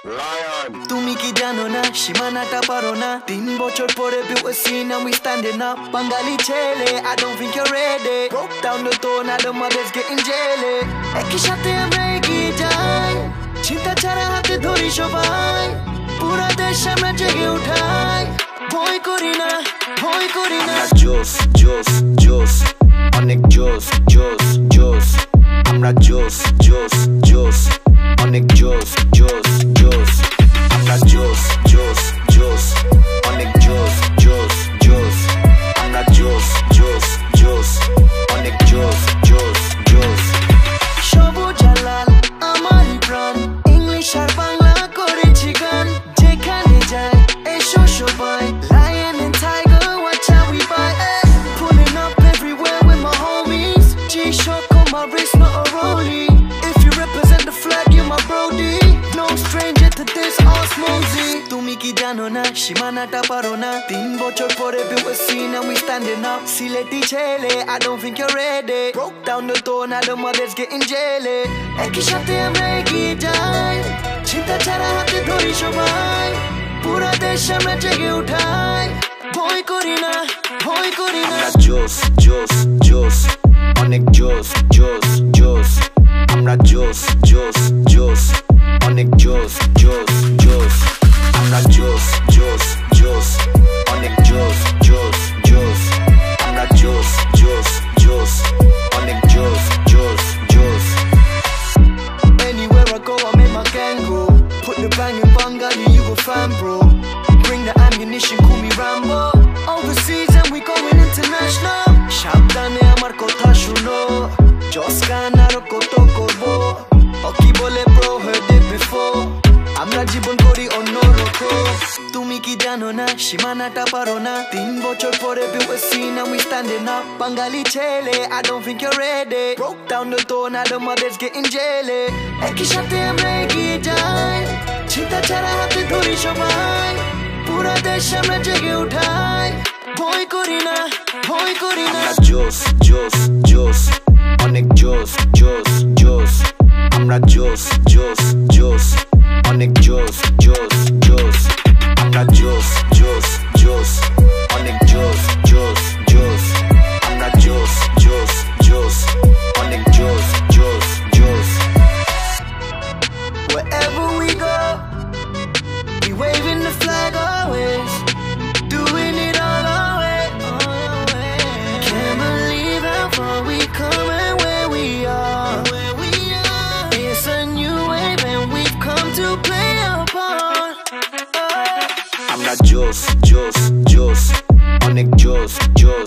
Lion. তুমি কি জানো না সীমানাটা পারো না 3 বছর পরে বিউসি now we standing up বাঙালি ছেলে I don't think you're ready broke down the door now the mothers getting jelly একই সাথে আমরা এগিয়ে যাই চিন্তা ছাড়া হাতে ধরি সবাই পুরা দেশ আমরা জেগে উঠাই ভয় করি না জোস জোস জোস অনেক জোস জোস জোস আমরা জোস জোস জোস অনেক জোস জোস জোস আমরা জোস জোস জোস অনেক জোস জোস জোস আমরা জোস জোস জোস অনেক জোস জোস জোস সবুজ আর লাল আমারই প্রাণ ইংলিশ আর বাংলা করেছি গান যেখানে যাই এসো সবাই Lion and Tiger watch how we fight pulling up everywhere with my homies G-Shock on my wrist not a rollie if you represent the flag you my brody no stranger to this osmosis তুমি কি জানো না সীমানাটা পারো না 3 বছর পরে বিউসি now we standing up Sylheti ছেলে I don't think you're ready broke down the door now the mothers getting jelly একই সাথে আমরা এগিয়ে যাই চিন্তা ছাড়া হাতে ধরি সবাই পুরা দেশ আমরা জেগে উঠাই ভয় করি না আমরা জোস জোস জোস অনেক জোস জোস জোস আমরা জোস জোস জোস অনেক জোস জোস জোস আমরা জোস জোস জোস অনেক জোস জোস জোস আমরা জোস জোস জোস অনেক জোস জোস জোস Anywhere I go I make my gang go put the bang in Bengali you a fan bro bring the ammunition call me Rambo overseas and we going international সাবধানে আমার কথা শুনো জস গান আরো কত করবো কি বলে bro heard it before আমরা জীবন করি অন্যরকম তুমি কি জানো না সীমানাটা পারো না 3 বছর পরে বিউসি now we standing up বাঙালি ছেলে I don't think you're ready broke down the door now the mothers getting jelly একই সাথে আমরা এগিয়ে যাই চিন্তা ছাড়া হাতে ধরি সবাই পুরা দেশ আমরা জেগে উঠাই ভয় করি না আমরা জোস জোস জোস অনেক জোস জোস জোস আমরা জোস জোস জোস অনেক জোস জোস জোস আমরা জোস জোস জোস অনেক জোস জোস জোস আমরা জোস জোস জোস অনেক জোস জোস জোস wherever we go we waving the flag always doing it all our way can't believe how far we come and where we are it's a new wave and we've come to play our part আমরা জোস জোস জোস অনেক জোস জোস